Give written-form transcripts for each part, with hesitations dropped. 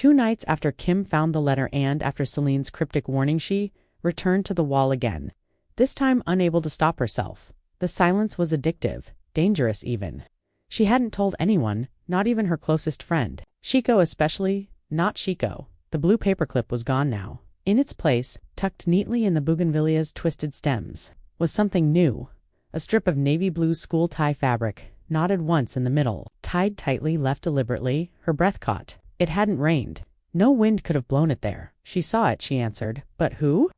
2 nights after Kim found the letter and after Celine's cryptic warning, she returned to the wall again, this time unable to stop herself. The silence was addictive, dangerous even. She hadn't told anyone, not even her closest friend. Chico especially, not Chico. The blue paperclip was gone now. In its place, tucked neatly in the bougainvillea's twisted stems, was something new. A strip of navy blue school tie fabric, knotted once in the middle, tied tightly, left deliberately. Her breath caught. It hadn't rained. No wind could have blown it there. She saw it, she answered. But who?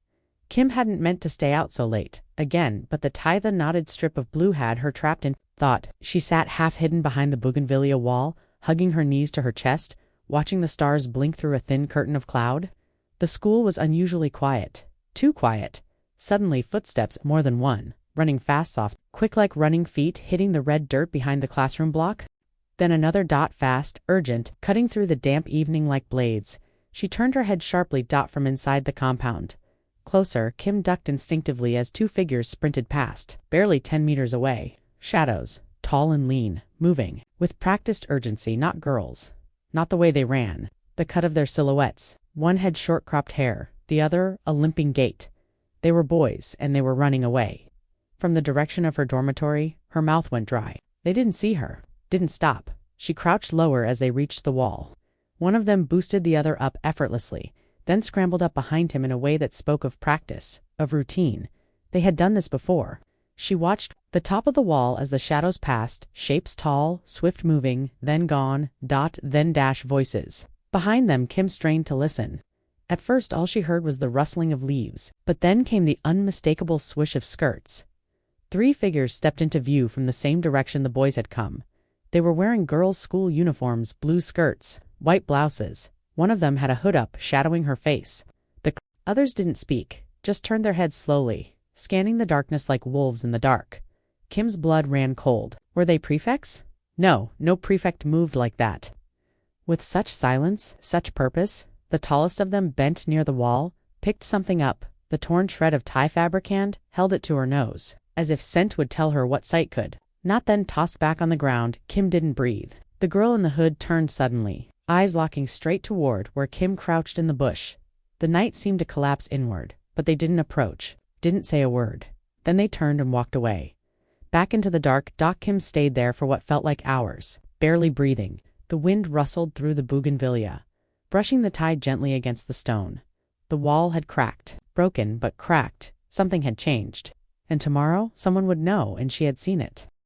Kim hadn't meant to stay out so late, again, but the knotted strip of blue had her trapped in thought. She sat half hidden behind the bougainvillea wall, hugging her knees to her chest, watching the stars blink through a thin curtain of cloud. The school was unusually quiet. Too quiet. Suddenly footsteps, more than one, running fast, soft, quick like running feet hitting the red dirt behind the classroom block. Then another dot, fast, urgent, cutting through the damp evening like blades. She turned her head sharply, dot from inside the compound. Closer, Kim ducked instinctively as 2 figures sprinted past, barely 10 meters away. Shadows, tall and lean, moving, with practiced urgency, not girls. Not the way they ran. The cut of their silhouettes. One had short cropped hair, the other a limping gait. They were boys, and they were running away. From the direction of her dormitory, her mouth went dry. They didn't see her. Didn't stop. She crouched lower as they reached the wall. One of them boosted the other up effortlessly, then scrambled up behind him in a way that spoke of practice, of routine. They had done this before. She watched the top of the wall as the shadows passed, shapes tall, swift-moving, then gone, dot, then dash, voices. Behind them, Kim strained to listen. At first all she heard was the rustling of leaves, but then came the unmistakable swish of skirts. 3 figures stepped into view from the same direction the boys had come. They were wearing girls' school uniforms, blue skirts, white blouses. One of them had a hood up, shadowing her face. The others didn't speak, just turned their heads slowly, scanning the darkness like wolves in the dark. Kim's blood ran cold. Were they prefects? No prefect moved like that. With such silence, such purpose, the tallest of them bent near the wall, picked something up, the torn shred of tie fabric, and held it to her nose, as if scent would tell her what sight could. Not then tossed back on the ground. Kim didn't breathe. The girl in the hood turned suddenly, eyes locking straight toward where Kim crouched in the bush. The night seemed to collapse inward, but they didn't approach, didn't say a word. Then they turned and walked away. Back into the dark. Kim stayed there for what felt like hours, barely breathing. The wind rustled through the bougainvillea, brushing the tide gently against the stone. The wall had cracked, broken but cracked. Something had changed. And tomorrow, someone would know, and she had seen it.